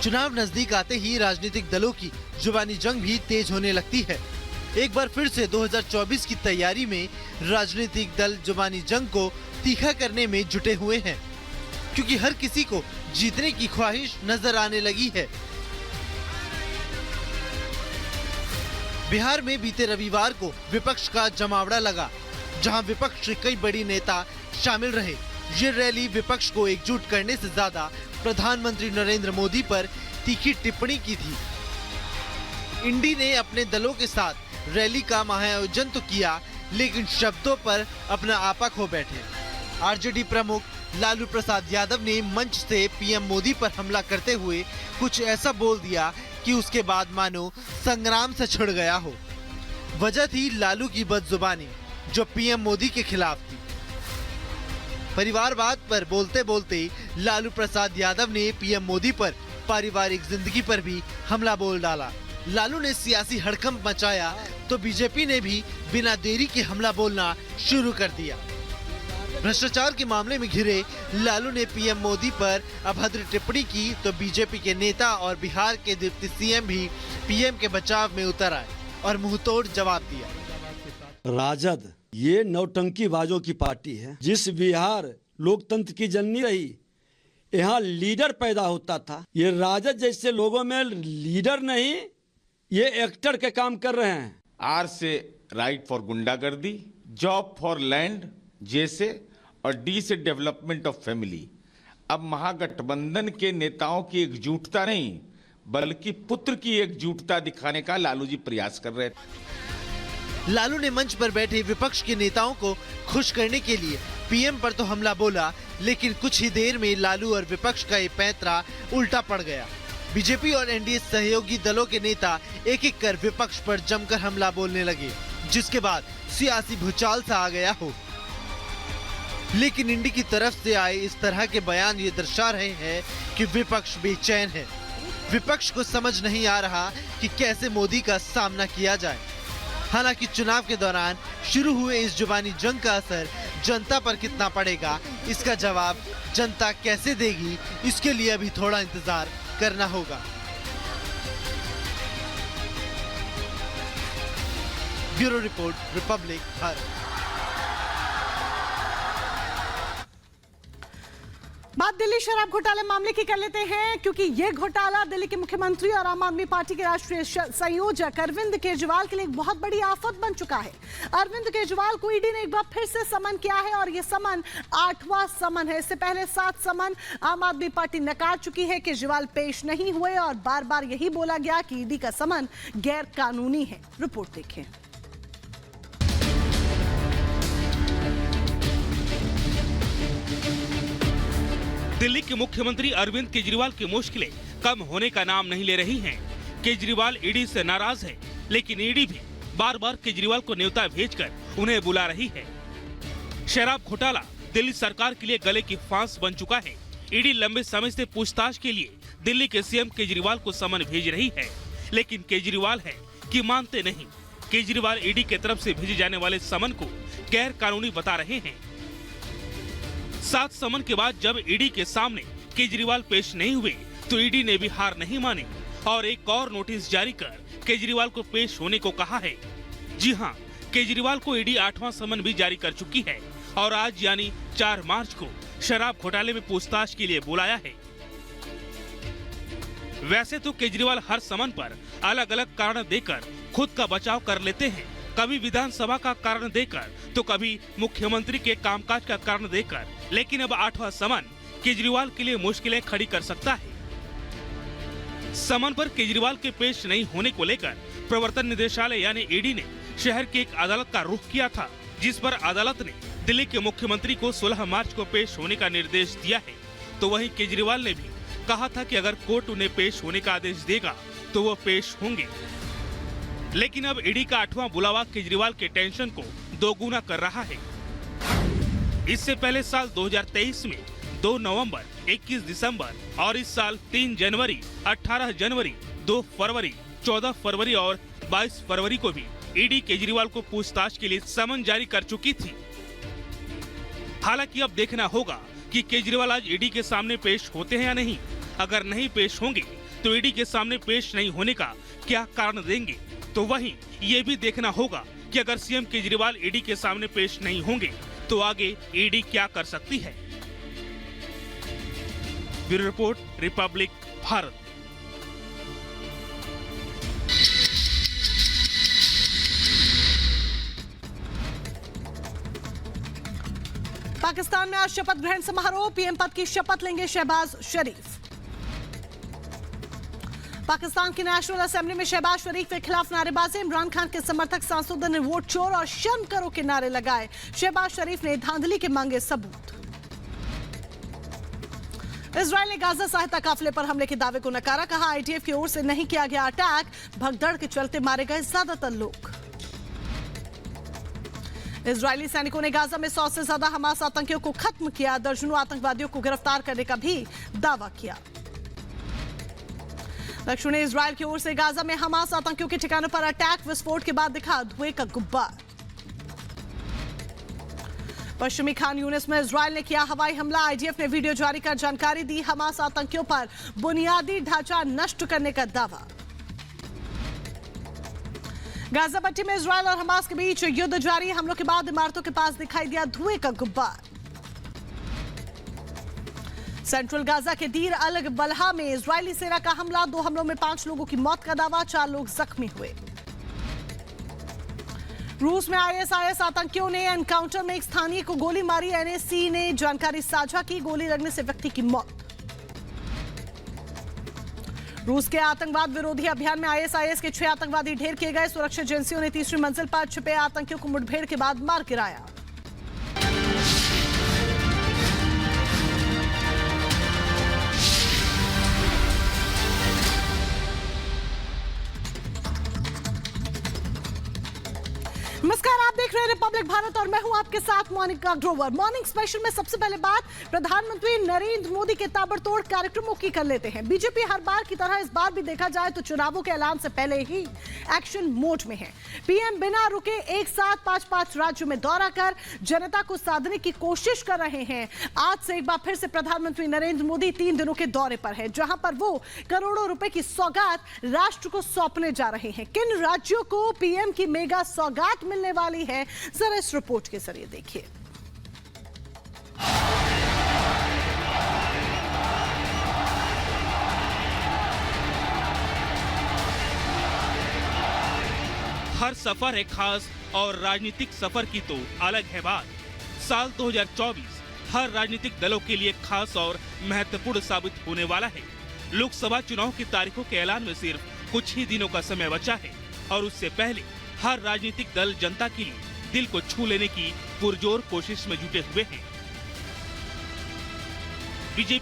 चुनाव नजदीक आते ही राजनीतिक दलों की जुबानी जंग भी तेज होने लगती है। एक बार फिर से 2024 की तैयारी में राजनीतिक दल जुबानी जंग को तीखा करने में जुटे हुए हैं, क्योंकि हर किसी को जीतने की ख्वाहिश नजर आने लगी है। बिहार में बीते रविवार को विपक्ष का जमावड़ा लगा, जहां विपक्ष के कई बड़ी नेता शामिल रहे। ये रैली विपक्ष को एकजुट करने से ज्यादा प्रधानमंत्री नरेंद्र मोदी पर तीखी टिप्पणी की थी। इंडी ने अपने दलों के साथ रैली का महाआयोजन तो किया, लेकिन शब्दों पर अपना आपा खो बैठे। आरजेडी प्रमुख लालू प्रसाद यादव ने मंच से पीएम मोदी पर हमला करते हुए कुछ ऐसा बोल दिया कि उसके बाद मानो संग्राम से छिड़ गया हो। वजह थी लालू की बदजुबानी, जो पीएम मोदी के खिलाफ थी। परिवारवाद पर बोलते बोलते लालू प्रसाद यादव ने पीएम मोदी पर पारिवारिक जिंदगी पर भी हमला बोल डाला। लालू ने सियासी हड़कंप मचाया तो बीजेपी ने भी बिना देरी के हमला बोलना शुरू कर दिया। भ्रष्टाचार के मामले में घिरे लालू ने पीएम मोदी पर अभद्र टिप्पणी की तो बीजेपी के नेता और बिहार के डिप्टी सीएम भी पीएम के बचाव में उतर आए और मुंहतोड़ जवाब दिया। राजद ये नौटंकीबाजों की पार्टी है। जिस बिहार लोकतंत्र की जननी रही, यहाँ लीडर पैदा होता था। ये राजद जैसे लोगों में लीडर नहीं, ये एक्टर के काम कर रहे हैं। आर से राइट फॉर गुंडागर्दी, जॉब फॉर लैंड जैसे, और डी से डेवलपमेंट ऑफ फैमिली। अब महागठबंधन के नेताओं की एकजुटता नहीं, बल्कि पुत्र की एकजुटता दिखाने का लालू जी प्रयास कर रहे थे। लालू ने मंच पर बैठे विपक्ष के नेताओं को खुश करने के लिए पीएम पर तो हमला बोला, लेकिन कुछ ही देर में लालू और विपक्ष का ये पैंतरा उल्टा पड़ गया। बीजेपी और एनडीए सहयोगी दलों के नेता एक एक कर विपक्ष पर जमकर हमला बोलने लगे, जिसके बाद सियासी भूचाल सा आ गया हो। लेकिन इंडी की तरफ से आए इस तरह के बयान ये दर्शा रहे हैं कि विपक्ष बेचैन है। विपक्ष को समझ नहीं आ रहा कि कैसे मोदी का सामना किया जाए। हालांकि चुनाव के दौरान शुरू हुए इस जुबानी जंग का असर जनता पर कितना पड़ेगा, इसका जवाब जनता कैसे देगी, इसके लिए अभी थोड़ा इंतजार करना होगा। Bureau report, Republic Bharat. बात दिल्ली शराब घोटाले मामले की कर लेते हैं, क्योंकि यह घोटाला दिल्ली के मुख्यमंत्री और आम आदमी पार्टी के राष्ट्रीय संयोजक अरविंद केजरीवाल के लिए एक बहुत बड़ी आफत बन चुका है। अरविंद केजरीवाल को ईडी ने एक बार फिर से समन किया है और यह समन 8वां समन है। इससे पहले 7 समन आम आदमी पार्टी नकार चुकी है। केजरीवाल पेश नहीं हुए और बार बार यही बोला गया कि ईडी का समन गैर कानूनी है। रिपोर्ट देखें। दिल्ली के मुख्यमंत्री अरविंद केजरीवाल की मुश्किलें कम होने का नाम नहीं ले रही हैं। केजरीवाल ईडी से नाराज है, लेकिन ईडी भी बार बार केजरीवाल को न्योता भेजकर उन्हें बुला रही है। शराब घोटाला दिल्ली सरकार के लिए गले की फांस बन चुका है। ईडी लंबे समय से पूछताछ के लिए दिल्ली के सीएम केजरीवाल को समन भेज रही है, लेकिन केजरीवाल है कि मानते नहीं। केजरीवाल ईडी की तरफ से भेजे जाने वाले समन को गैर कानूनी बता रहे हैं। 7 समन के बाद जब ईडी के सामने केजरीवाल पेश नहीं हुए तो ईडी ने भी हार नहीं मानी और एक और नोटिस जारी कर केजरीवाल को पेश होने को कहा है। जी हां, केजरीवाल को ईडी 8वां समन भी जारी कर चुकी है और आज यानी 4 मार्च को शराब घोटाले में पूछताछ के लिए बुलाया है। वैसे तो केजरीवाल हर समन पर अलग अलग कारण देकर खुद का बचाव कर लेते हैं, कभी विधानसभा का कारण देकर तो कभी मुख्यमंत्री के कामकाज का कारण देकर, लेकिन अब 8वां समन केजरीवाल के लिए मुश्किलें खड़ी कर सकता है। समन पर केजरीवाल के पेश नहीं होने को लेकर प्रवर्तन निदेशालय यानी ईडी ने शहर की एक अदालत का रुख किया था, जिस पर अदालत ने दिल्ली के मुख्यमंत्री को 16 मार्च को पेश होने का निर्देश दिया है। तो वहीं केजरीवाल ने भी कहा था कि अगर कोर्ट उन्हें पेश होने का आदेश देगा तो वो पेश होंगे। लेकिन अब ईडी का 8वां बुलावा केजरीवाल के टेंशन को दोगुना कर रहा है। इससे पहले साल 2023 में 2 नवंबर, 21 दिसंबर और इस साल 3 जनवरी, 18 जनवरी, 2 फरवरी, 14 फरवरी और 22 फरवरी को भी ईडी केजरीवाल को पूछताछ के लिए समन जारी कर चुकी थी। हालांकि अब देखना होगा कि केजरीवाल आज ईडी के सामने पेश होते हैं या नहीं। अगर नहीं पेश होंगे तो ईडी के सामने पेश नहीं होने का क्या कारण देंगे? तो वहीं ये भी देखना होगा कि अगर सीएम केजरीवाल ईडी के सामने पेश नहीं होंगे तो आगे ईडी क्या कर सकती है। Bureau report, Republic Bharat. Pakistan में आज शपथ ग्रहण समारोह, पीएम पद की शपथ लेंगे शहबाज शरीफ। पाकिस्तान की नेशनल असेंबली में शहबाज शरीफ के खिलाफ नारेबाजी, इमरान खान के समर्थक सांसदों ने वोट चोर और शर्म करो के नारे लगाए। शहबाज शरीफ ने धांधली के मांगे सबूत। इजरायल ने गाजा सहायता काफिले पर हमले के दावे को नकारा, कहा आईडीएफ की ओर से नहीं किया गया अटैक, भगदड़ के चलते मारे गए ज्यादातर लोग। इजरायली सैनिकों ने गाजा में 100 से ज्यादा हमास आतंकियों को खत्म किया, दर्जनों आतंकवादियों को गिरफ्तार करने का भी दावा किया। दक्षिणी इजरायल की ओर से गाजा में हमास आतंकियों के ठिकानों पर अटैक, विस्फोट के बाद दिखा धुएं का गुब्बार। पश्चिमी खान यूनिस में इजरायल ने किया हवाई हमला, आईडीएफ ने वीडियो जारी कर जानकारी दी, हमास आतंकियों पर बुनियादी ढांचा नष्ट करने का दावा। गाजा पट्टी में इजरायल और हमास के बीच युद्ध जारी, हमलों के बाद इमारतों के पास दिखाई दिया धुएं का गुब्बार। सेंट्रल गाजा के दीर अल बलहा में इजरायली सेना का हमला, 2 हमलों में 5 लोगों की मौत का दावा, 4 लोग जख्मी हुए। रूस में आईएसआईएस आतंकियों ने एनकाउंटर में एक स्थानीय को गोली मारी, एनएससी ने जानकारी साझा की, गोली लगने से व्यक्ति की मौत। रूस के आतंकवाद विरोधी अभियान में आईएसआईएस के 6 आतंकवादी ढेर किए गए, सुरक्षा एजेंसियों ने तीसरी मंजिल पर छिपे आतंकियों को मुठभेड़ के बाद मार गिराया। नमस्कार, आप देख रहे हैं रिपब्लिक भारत और मैं हूं आपके साथ मोनिका ग्रोवर। मॉर्निंग स्पेशल में सबसे पहले बात प्रधानमंत्री नरेंद्र मोदी के ताबड़तोड़ कार्यक्रमों की कर लेते हैं। बीजेपी हर बार की तरह इस बार भी देखा जाए तो चुनावों के ऐलान से पहले ही एक्शन मोड में है। पीएम बिना रुके एक साथ 5 राज्यों में दौरा कर जनता को साधने की कोशिश कर रहे हैं। आज से एक बार फिर से प्रधानमंत्री नरेंद्र मोदी 3 दिनों के दौरे पर है, जहां पर वो करोड़ों रुपए की सौगात राष्ट्र को सौंपने जा रहे हैं। किन राज्यों को पीएम की मेगा सौगात मिलने वाली है, जरा इस रिपोर्ट के जरिए देखिए। हर सफर है खास और राजनीतिक सफर की तो अलग है बात। साल 2024 हर राजनीतिक दलों के लिए खास और महत्वपूर्ण साबित होने वाला है। लोकसभा चुनाव की तारीखों के ऐलान में सिर्फ कुछ ही दिनों का समय बचा है और उससे पहले हर राजनीतिक दल जनता के लिए दिल को छू लेने की पुरजोर कोशिश में जुटे हुए हैं। बीजेपी